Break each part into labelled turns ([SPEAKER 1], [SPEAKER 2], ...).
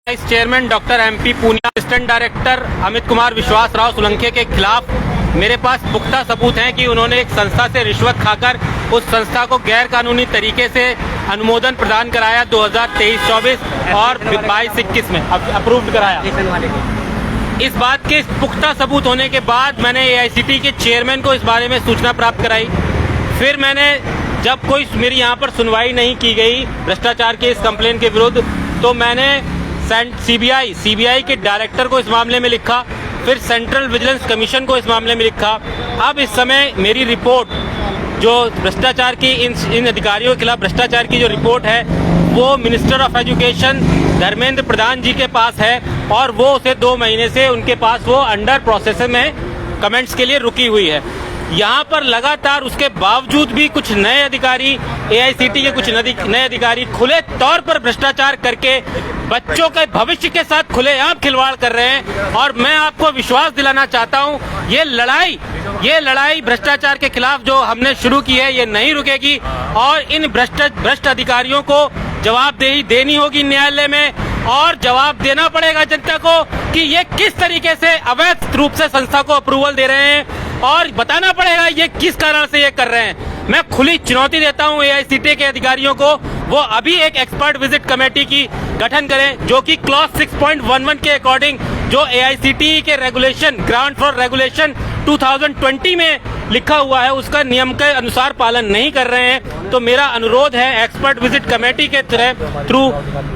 [SPEAKER 1] Vice chairman doctor MP Poonia, assistant director Amit Kumar Vishwas Rao Solanki के खिलाफ मेरे पास पुख्ता सबूत हैं कि उन्होंने एक संस्था से रिश्वत खाकर उस संस्था को गैर कानूनी तरीके से अनुमोदन प्रदान कराया 2023-24 और 22-21 में अप्रूव्ड कराया। इस बात के पुख्ता सबूत होने के बाद मैंने AICTE के चेयरमैन को इस बारे में सूचना प्राप्त कराई। फिर मैंने जब कोई मेरी यहाँ पर सुनवाई नहीं की गई भ्रष्टाचार के इस कंप्लेन के विरुद्ध, तो मैंने CBI के डायरेक्टर को इस मामले में लिखा, फिर सेंट्रल विजिलेंस कमीशन को इस मामले में लिखा। अब इस समय मेरी रिपोर्ट जो भ्रष्टाचार की इन अधिकारियों के खिलाफ भ्रष्टाचार की जो रिपोर्ट है वो minister of education Dharmendra Pradhan जी के पास है और वो उसे 2 महीने से उनके पास वो अंडर प्रोसेस में कमेंट्स के लिए रुकी हुई है। यहाँ पर लगातार उसके बावजूद भी कुछ नए अधिकारी, AICTE के कुछ नए अधिकारी खुले तौर पर भ्रष्टाचार करके बच्चों के भविष्य के साथ खुलेआम खिलवाड़ कर रहे हैं। और मैं आपको विश्वास दिलाना चाहता हूँ, ये लड़ाई भ्रष्टाचार के खिलाफ जो हमने शुरू की है ये नहीं रुकेगी और इन भ्रष्ट अधिकारियों को जवाबदेही देनी होगी न्यायालय में, और जवाब देना पड़ेगा जनता को कि ये किस तरीके से अवैध रूप से संस्था को अप्रूवल दे रहे हैं और बताना पड़ेगा ये किस कारण से ये कर रहे हैं। मैं खुली चुनौती देता हूं AICTE के अधिकारियों को, वो अभी एक एक्सपर्ट विजिट कमेटी की गठन करें जो कि क्लॉज 6.11 के अकॉर्डिंग जो AICTE के रेगुलेशन ग्राउंड फॉर रेगुलेशन 2020 में लिखा हुआ है उसका नियम के अनुसार पालन नहीं कर रहे हैं। तो मेरा अनुरोध है एक्सपर्ट विजिट कमेटी के थ्रू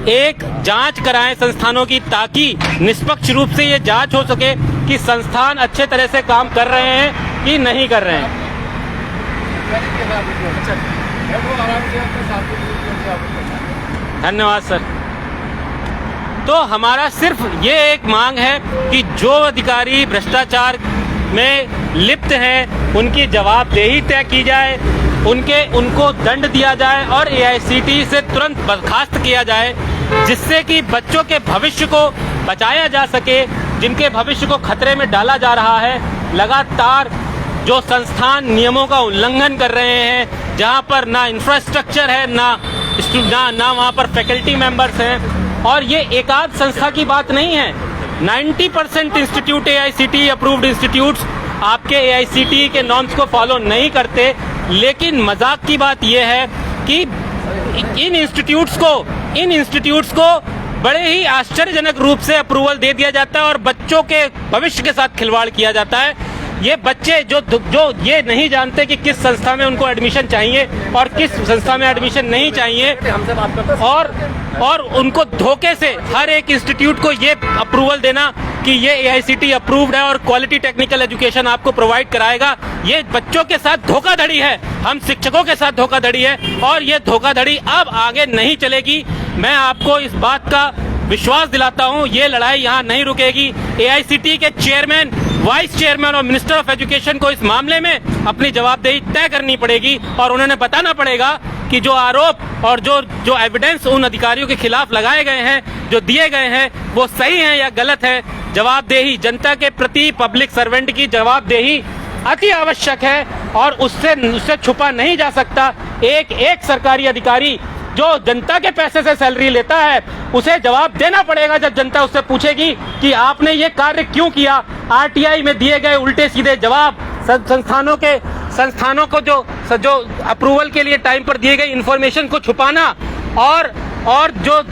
[SPEAKER 1] एक जांच कराएं संस्थानों की, ताकि निष्पक्ष रूप से ये जांच हो सके कि संस्थान अच्छे तरह से काम कर रहे हैं कि नहीं कर रहे हैं। धन्यवाद सर। तो हमारा सिर्फ ये एक मांग है कि जो अधिकारी भ्रष्टाचार में लिप्त हैं उनकी जवाबदेही तय की जाए, उनको दंड दिया जाए और AICTE से तुरंत बर्खास्त किया जाए, जिससे कि बच्चों के भविष्य को बचाया जा सके, जिनके भविष्य को खतरे में डाला जा रहा है। लगातार जो संस्थान नियमों का उल्लंघन कर रहे हैं, जहां पर ना इंफ्रास्ट्रक्चर है, ना वहां पर फैकल्टी मेंबर्स हैं, और ये एकाध संस्था की बात नहीं है। 90% इंस्टीट्यूट AICTE अप्रूव्ड इंस्टीट्यूट्स आपके AICTE के नॉर्म्स को फॉलो नहीं करते। लेकिन मजाक की बात यह है कि इन इंस्टीट्यूट्स को बड़े ही आश्चर्यजनक रूप से अप्रूवल दे दिया जाता है और बच्चों के भविष्य के साथ खिलवाड़ किया जाता है। ये बच्चे जो ये नहीं जानते कि किस संस्था में उनको एडमिशन चाहिए और किस संस्था में एडमिशन नहीं चाहिए, और उनको धोखे से हर एक इंस्टीट्यूट को ये अप्रूवल देना कि ये AICTE अप्रूव्ड है और क्वालिटी टेक्निकल एजुकेशन आपको प्रोवाइड कराएगा, ये बच्चों के साथ धोखाधड़ी है, हम शिक्षकों के साथ धोखाधड़ी है और ये धोखाधड़ी अब आगे नहीं चलेगी। मैं आपको इस बात का विश्वास दिलाता हूं, ये लड़ाई यहाँ नहीं रुकेगी। AICTE के चेयरमैन, वाइस चेयरमैन और मिनिस्टर ऑफ एजुकेशन को इस मामले में अपनी जवाबदेही तय करनी पड़ेगी और उन्होंने बताना पड़ेगा कि जो आरोप और जो एविडेंस उन अधिकारियों के खिलाफ लगाए गए हैं, जो दिए गए हैं, वो सही हैं या गलत है। जवाबदेही, जनता के प्रति पब्लिक सर्वेंट की जवाबदेही अति आवश्यक है और उससे छुपा नहीं जा सकता। एक सरकारी अधिकारी जो जनता के पैसे से सैलरी लेता है उसे जवाब देना पड़ेगा जब जनता उससे पूछेगी कि आपने ये कार्य क्यों किया। RTI में दिए गए उल्टे सीधे जवाब, संस्थानों को जो अप्रूवल के लिए टाइम पर दिए गए इंफॉर्मेशन को छुपाना और जो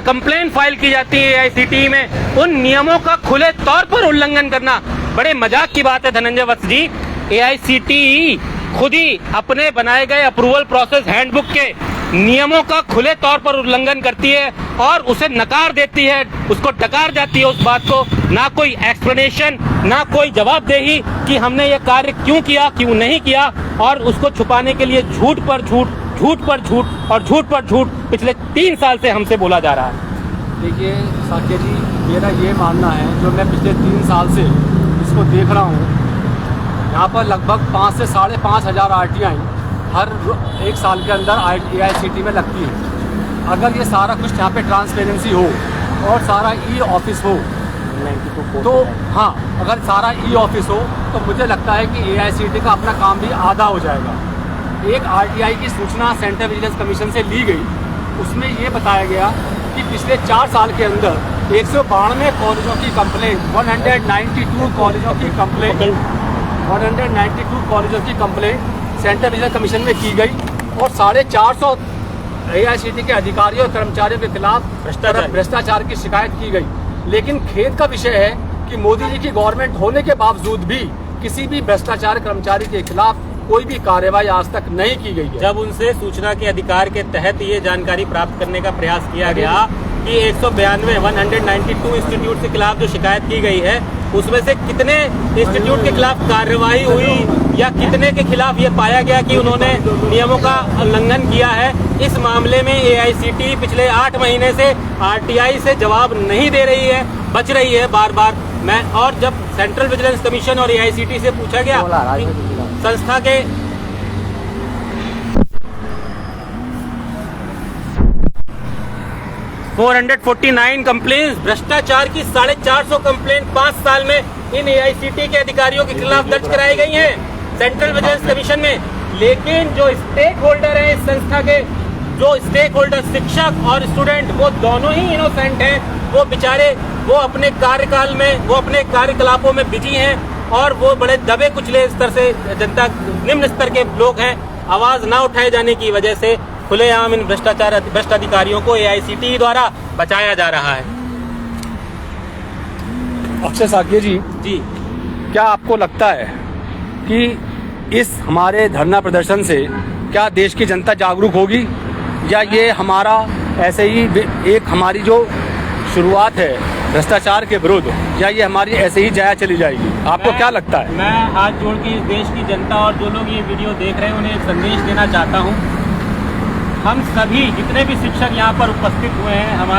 [SPEAKER 1] कंप्लेन फाइल की जाती है AICTE में उन नियमों का खुले तौर पर उल्लंघन करना बड़े मजाक की बात है। धनंजय वत्स जी, AICTE खुद ही अपने बनाए गए अप्रूवल प्रोसेस हैंडबुक के नियमों का खुले तौर पर उल्लंघन करती है और उसे नकार देती है, उसको डकार जाती है उस बात को। ना कोई एक्सप्लेनेशन, ना कोई जवाबदेही कि हमने ये कार्य क्यों किया, क्यों नहीं किया, और उसको छुपाने के लिए झूठ पर झूठ पिछले 3 साल से हमसे बोला जा रहा है।
[SPEAKER 2] देखिए साक्य जी, मेरा ये मानना है, जो मैं पिछले 3 साल से इसको देख रहा हूँ, यहाँ पर लगभग 5 से 5,500 RTI हर 1 साल के अंदर AICTE में लगती है। अगर ये सारा कुछ यहाँ पे ट्रांसपेरेंसी हो और सारा E-ऑफिस हो तो हाँ, अगर सारा E-ऑफिस हो तो मुझे लगता है कि AICTE का अपना काम भी आधा हो जाएगा। एक RTI की सूचना सेंट्रल विजिलेंस कमीशन से ली गई, उसमें ये बताया गया कि पिछले 4 साल के अंदर 192 कॉलेजों की कंप्लेंट, 192 कॉलेजों की कंप्लेंट, 192 कॉलेजों की कंप्लेंट सेंट्रल विजिलेंस कमीशन में की गई और 450 AICTE के अधिकारियों और कर्मचारियों के खिलाफ भ्रष्टाचार की शिकायत की गई। लेकिन खेद का विषय है कि मोदी जी की गवर्नमेंट होने के बावजूद भी किसी भी भ्रष्टाचार कर्मचारी के खिलाफ कोई भी कार्रवाई आज तक नहीं की गई है।
[SPEAKER 1] जब उनसे सूचना के अधिकार के तहत ये जानकारी प्राप्त करने का प्रयास किया गया कि 192 इंस्टीट्यूट के खिलाफ जो शिकायत की गई है उसमें से कितने इंस्टीट्यूट के खिलाफ कार्रवाई हुई या कितने के खिलाफ ये पाया गया कि उन्होंने नियमों का उल्लंघन किया है, इस मामले में AICTE पिछले 8 महीने से RTI से जवाब नहीं दे रही है, बच रही है बार बार। मैं और जब सेंट्रल विजिलेंस कमीशन और AICTE से पूछा गया कि संस्था के 449 कंप्लेंट्स, भ्रष्टाचार की 450 कंप्लेंट 5 साल में इन AICTE के अधिकारियों के खिलाफ दर्ज कराई गई हैं सेंट्रल विजिलेंस कमीशन में। लेकिन जो स्टेक होल्डर है इस संस्था के, जो स्टेक होल्डर शिक्षक और स्टूडेंट, वो दोनों ही इनोसेंट हैं। वो बेचारे वो अपने कार्यकाल में, वो अपने कार्यकलापों में बिजी हैं और वो बड़े दबे कुचले स्तर से जनता, निम्न स्तर के लोग हैं। आवाज ना उठाए जाने की वजह से खुलेआम इन भ्रष्ट अधिकारियों को AICTE द्वारा बचाया जा रहा है।
[SPEAKER 2] अक्षय साक्य जी, क्या आपको लगता है कि इस हमारे धरना प्रदर्शन से क्या देश की जनता जागरूक होगी, या ये हमारा ऐसे ही एक हमारी जो शुरुआत है भ्रष्टाचार के विरुद्ध, या ये हमारी ऐसे ही जाया चली जाएगी? आपको क्या लगता है?
[SPEAKER 1] मैं हाथ जोड़ के इस देश की जनता और जो लोग ये वीडियो देख रहे हैं उन्हें एक संदेश देना चाहता हूँ। हम सभी जितने भी शिक्षक यहाँ पर उपस्थित हुए हैं, हमारा